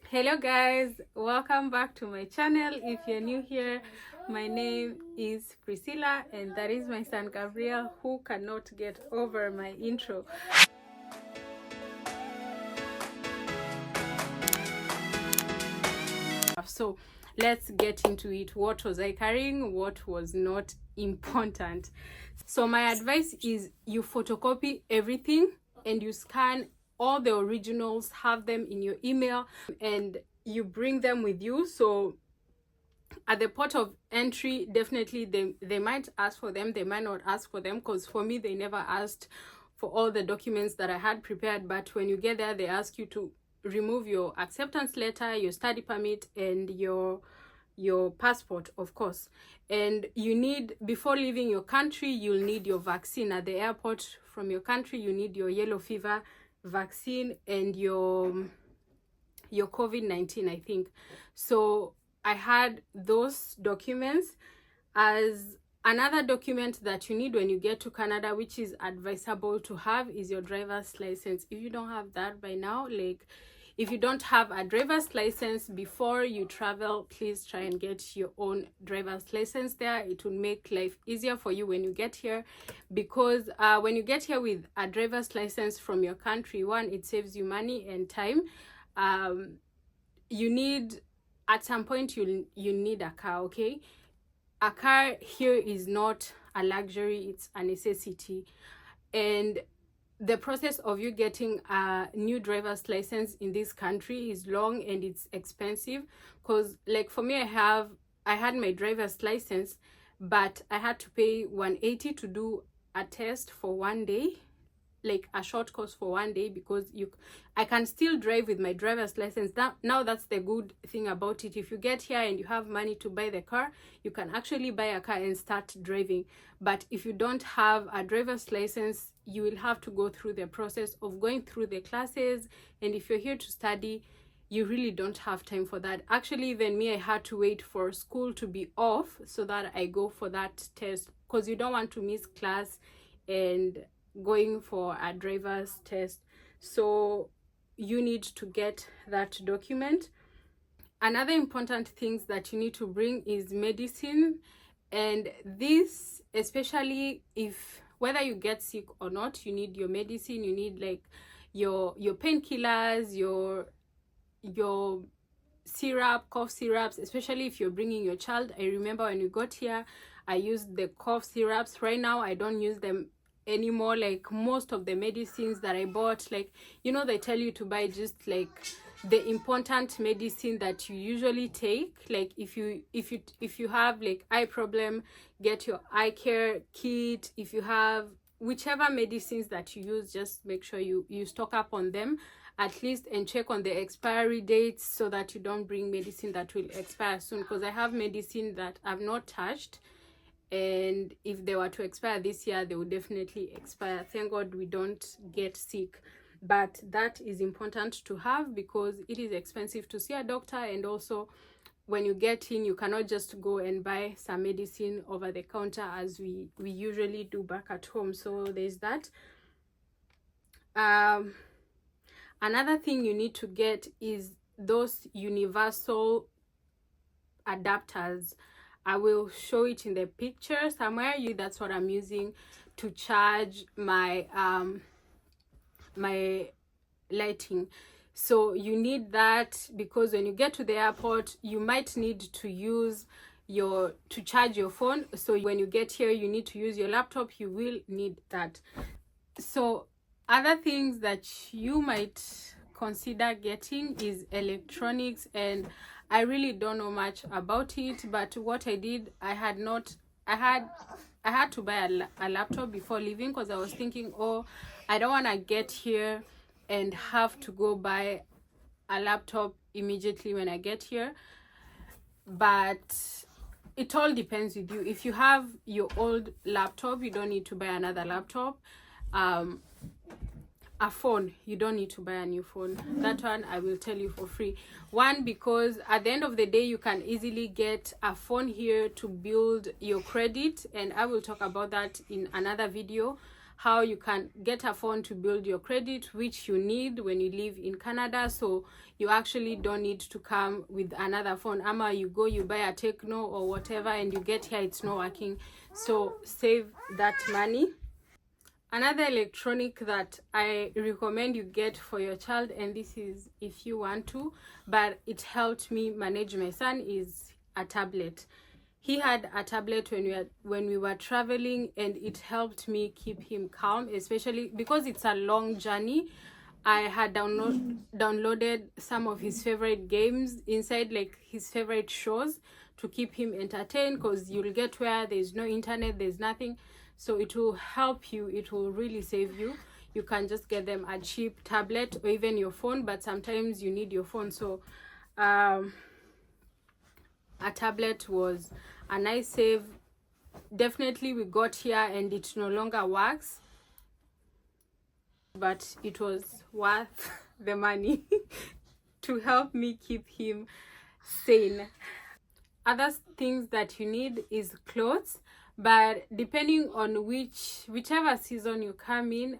Hello guys, welcome back to my channel. If you're new here, my name is Priscilla and that is my son Gabriel, who cannot get over my intro. So let's get into it. What was I carrying? What was not important? So my advice is you photocopy everything and you scan all the originals, have them in your email, and you bring them with you. So at the port of entry, definitely they might ask for them, they might not ask for them, because for me they never asked for all the documents that I had prepared. But when you get there, they ask you to remove your acceptance letter, your study permit, and your passport, of course. And you need, before leaving your country, you'll need your vaccine. At the airport from your country, you need your yellow fever vaccine and your COVID-19, I think. So I had those documents. As another document that you need when you get to Canada, which is advisable to have, is your driver's license. If you don't have that by now, like if you don't have a driver's license before you travel, please try and get your own driver's license there. It will make life easier for you when you get here, because when you get here with a driver's license from your country, one, it saves you money and time. You need, at some point you need a car, okay? A car here is not a luxury, it's a necessity. And the process of you getting a new driver's license in this country is long and it's expensive. Because like for me, I had my driver's license, but I had to pay 180 to do a test for 1 day, like a short course for 1 day, because I can still drive with my driver's license. Now that's the good thing about it. If you get here and you have money to buy the car, you can actually buy a car and start driving. But if you don't have a driver's license, you will have to go through the process of going through the classes. And if you're here to study, you really don't have time for that. Actually, even me, I had to wait for school to be off so that I go for that test, because you don't want to miss class and going for a driver's test. So you need to get that document. Another important things that you need to bring is medicine. And this, especially if whether you get sick or not, you need your medicine. You need like your painkillers, your syrup, cough syrups, especially if you're bringing your child. I remember when we got here, I used the cough syrups. Right now I don't use them anymore. Like most of the medicines that I bought, like, you know, they tell you to buy just like the important medicine that you usually take. Like if you have like eye problem, get your eye care kit. If you have whichever medicines that you use, just make sure you stock up on them at least, and check on the expiry dates so that you don't bring medicine that will expire soon. Because I have medicine that I've not touched, and if they were to expire this year, they would definitely expire. Thank God we don't get sick, but that is important to have because it is expensive to see a doctor. And also when you get in, you cannot just go and buy some medicine over the counter as we usually do back at home. So there's that. Another thing you need to get is those universal adapters. I will show it in the picture somewhere. That's what I'm using to charge my my lighting. So you need that because when you get to the airport, you might need to use to charge your phone. So when you get here, you need to use your laptop. You will need that. So other things that you might consider getting is electronics, and I really don't know much about it, but what I did, I had to buy a laptop before leaving, because I was thinking, oh, I don't want to get here and have to go buy a laptop immediately when I get here. But it all depends with you. If you have your old laptop, you don't need to buy another laptop. A phone, you don't need to buy a new phone. That one I will tell you for free. One, because at the end of the day, you can easily get a phone here to build your credit, and I will talk about that in another video, how you can get a phone to build your credit, which you need when you live in Canada, so you actually don't need to come with another phone. Ama you go, you buy a Techno or whatever, and you get here, it's not working. So save that money. Another electronic that I recommend you get for your child, and this is if you want to, but it helped me manage my son, is a tablet. He had a tablet when we were traveling, and it helped me keep him calm, especially because it's a long journey. I had downloaded some of his favorite games inside, like his favorite shows, to keep him entertained, because you'll get where there's no internet, there's nothing. So it will help you, it will really save you. You can just get them a cheap tablet or even your phone, but sometimes you need your phone. So a tablet was a nice save. Definitely we got here and it no longer works, but it was worth the money to help me keep him sane. Other things that you need is clothes, but depending on whichever season you come in,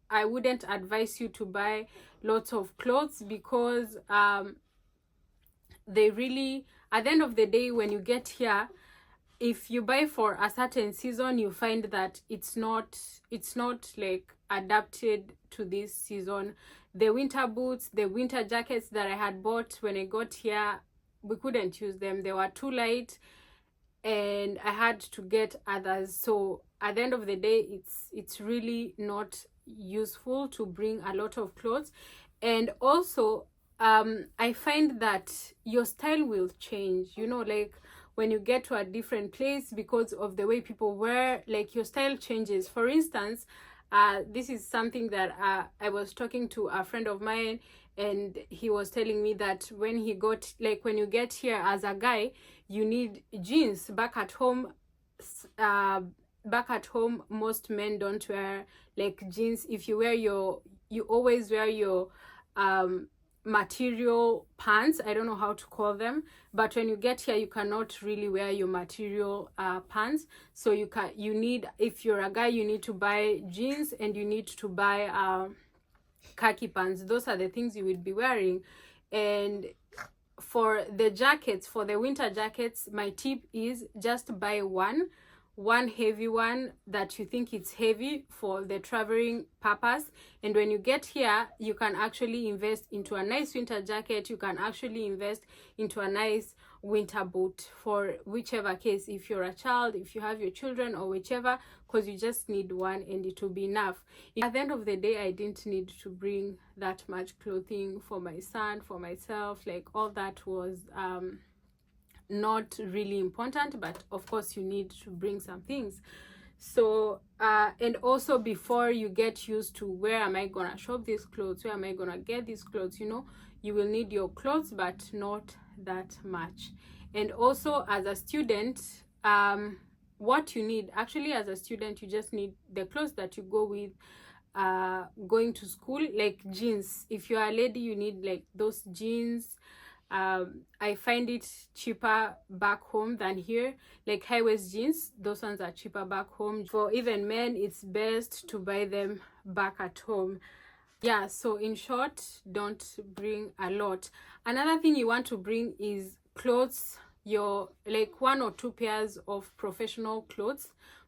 I wouldn't advise you to buy lots of clothes, because they really, at the end of the day, when you get here, if you buy for a certain season, you find that it's not like adapted to this season. The winter boots, the winter jackets that I had bought when I got here, we couldn't use them. They were too light, and I had to get others. So at the end of the day, it's really not useful to bring a lot of clothes. And also I find that your style will change, you know, like when you get to a different place, because of the way people wear, like your style changes. For instance, this is something that I was talking to a friend of mine, and he was telling me that when you get here as a guy, you need jeans. Back at home, most men don't wear like jeans. If you wear you always wear your material pants. I don't know how to call them, but when you get here, you cannot really wear your material pants. So you need, if you're a guy, you need to buy jeans, and you need to buy khaki pants. Those are the things you will be wearing. And for the jackets, for the winter jackets, my tip is just buy one heavy one that you think it's heavy for the traveling purpose. And when you get here, you can actually invest into a nice winter jacket. You can actually invest into a nice winter boot, for whichever case, if you're a child, if you have your children, or whichever, because you just need one and it will be enough. At the end of the day, I didn't need to bring that much clothing for my son, for myself. Like all that was not really important, but of course you need to bring some things. So and also, before you get used to where am I gonna shop these clothes, where am I gonna get these clothes, you know, you will need your clothes, but not that much. And also, as a student, what you need actually as a student, you just need the clothes that you go with going to school, like jeans. If you are a lady, you need like those jeans. I find it cheaper back home than here, like high-waist jeans. Those ones are cheaper back home. For even men, it's best to buy them back at home. Yeah, so in short, don't bring a lot. Another thing you want to bring is clothes, your like 1 or 2 pairs of professional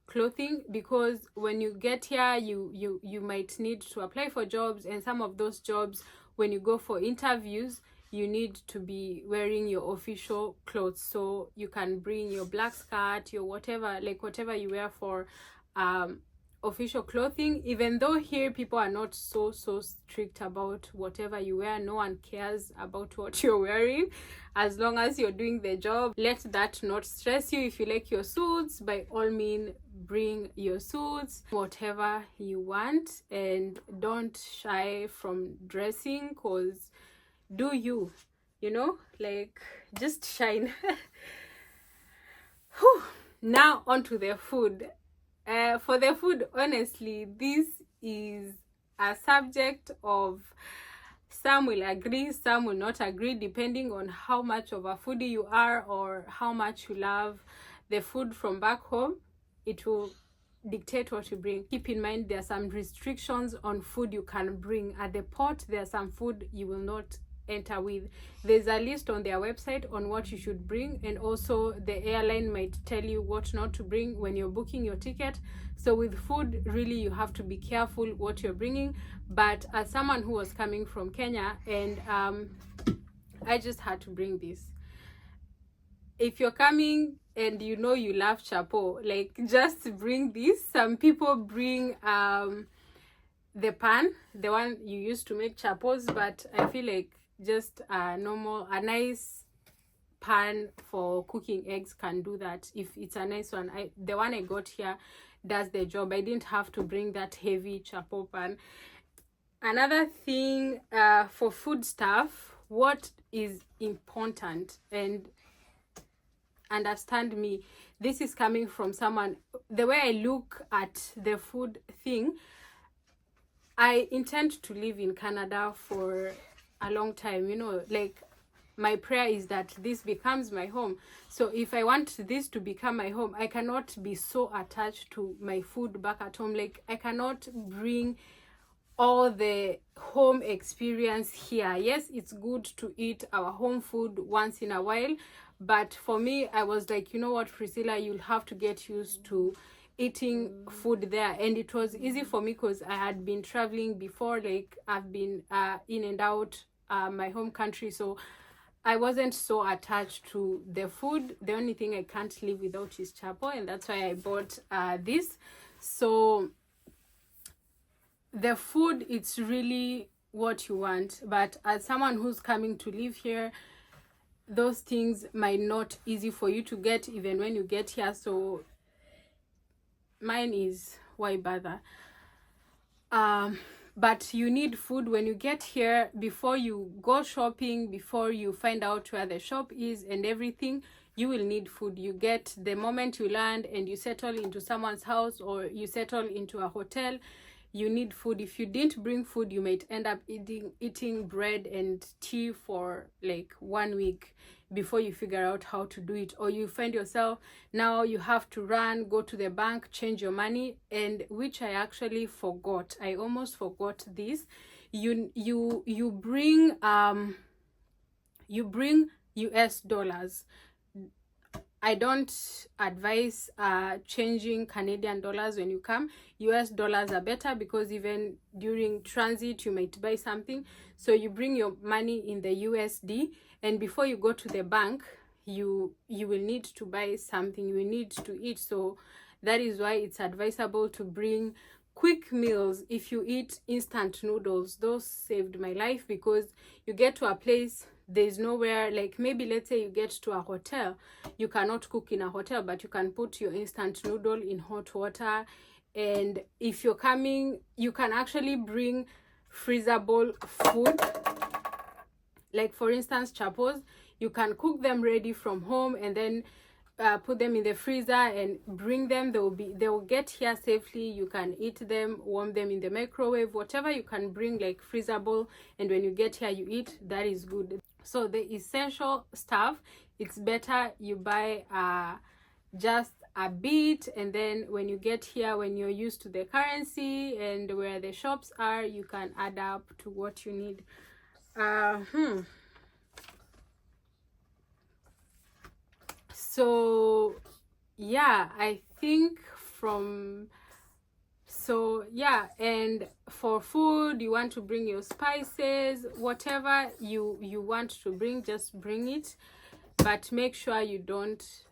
clothing, because when you get here, you might need to apply for jobs, and some of those jobs, when you go for interviews, you need to be wearing your official clothes. So you can bring your black skirt, your whatever you wear for official clothing. Even though here people are not so strict about whatever you wear, no one cares about what you're wearing, as long as you're doing the job. Let that not stress you. If you like your suits, by all means bring your suits, whatever you want, and don't shy from dressing, because do you know, like, just shine. Whew. Now on to the food. For the food, honestly, this is a subject of, some will agree, some will not agree, depending on how much of a foodie you are or how much you love the food from back home. It will dictate what you bring. Keep in mind there are some restrictions on food you can bring. At the port, there are some food you will not enter with. There's a list on their website on what you should bring, and also the airline might tell you what not to bring when you're booking your ticket. So with food, really you have to be careful what you're bringing. But as someone who was coming from Kenya, and I just had to bring this. If you're coming and you know you love chapo, like, just bring this. Some people bring the pan, the one you use to make chapos, but I feel like just a nice pan for cooking eggs can do that. If it's a nice one, the one I got here does the job. I didn't have to bring that heavy chapo pan. Another thing, for food stuff, what is important, and understand me, this is coming from someone, the way I look at the food thing, I intend to live in Canada for a long time, you know, like, my prayer is that this becomes my home. So if I want this to become my home, I cannot be so attached to my food back at home. Like, I cannot bring all the home experience here. Yes, it's good to eat our home food once in a while, but for me, I was like, you know what, Priscilla, you'll have to get used to eating food there. And it was easy for me because I had been traveling before. Like, I've been in and out my home country, so I wasn't so attached to the food. The only thing I can't live without is chapo, and that's why I bought this. So the food, it's really what you want, but as someone who's coming to live here, those things might not easy for you to get even when you get here. So mine is, why bother? But you need food when you get here. Before you go shopping, before you find out where the shop is and everything, you will need food. You get, the moment you land and you settle into someone's house or you settle into a hotel, you need food. If you didn't bring food, you might end up eating bread and tea for like 1 week before you figure out how to do it. Or you find yourself, now you have to run, go to the bank, change your money, and which I actually forgot. I almost forgot this. You bring US dollars. I don't advise changing Canadian dollars when you come. US dollars are better because even during transit you might buy something. So you bring your money in the USD, and before you go to the bank, you will need to buy something, you will need to eat. So that is why it's advisable to bring quick meals. If you eat instant noodles, those saved my life, because you get to a place, there's nowhere, like, maybe let's say you get to a hotel, you cannot cook in a hotel, but you can put your instant noodle in hot water. And if you're coming, you can actually bring freezable food, like for instance chapos. You can cook them ready from home and then put them in the freezer and bring them. They will get here safely. You can eat them, warm them in the microwave, whatever you can bring, like freezable, and when you get here you eat. That is good. So the essential stuff, it's better you buy just a bit, and then when you get here, when you're used to the currency and where the shops are, you can add up to what you need. So yeah, I think and for food, you want to bring your spices, whatever you want to bring, just bring it, but make sure you don't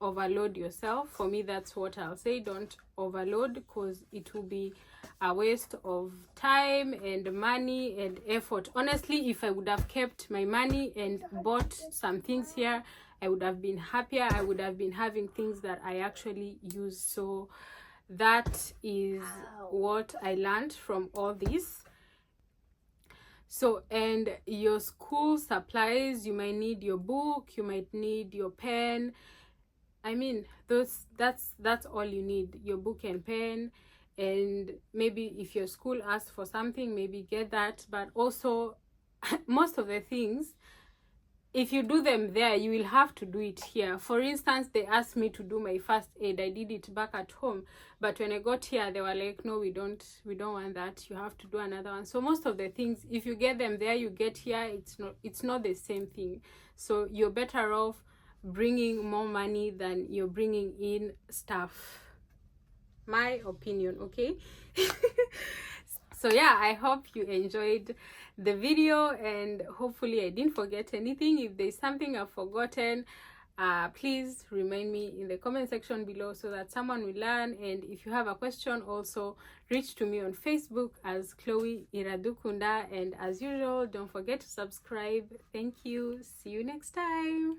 overload yourself. For me, that's what I'll say, don't overload, because it will be a waste of time and money and effort. Honestly, if I would have kept my money and bought some things here, I would have been happier. I would have been having things that I actually use. So that is what I learned from all this. So, and your school supplies, you might need your book, you might need your pen. I mean, that's all you need, your book and pen. And maybe if your school asks for something, maybe get that. But also most of the things, if you do them there, you will have to do it here. For instance, they asked me to do my first aid. I did it back at home, but when I got here, they were like, no, we don't want that. You have to do another one. So most of the things, if you get them there, you get here, it's not the same thing. So you're better off bringing more money than you're bringing in stuff. My opinion, okay? So yeah, I hope you enjoyed the video, and hopefully I didn't forget anything. If there's something I've forgotten, please remind me in the comment section below so that someone will learn. And if you have a question, also reach to me on Facebook as Chloe Iradukunda, and as usual, don't forget to subscribe. Thank you. See you next time.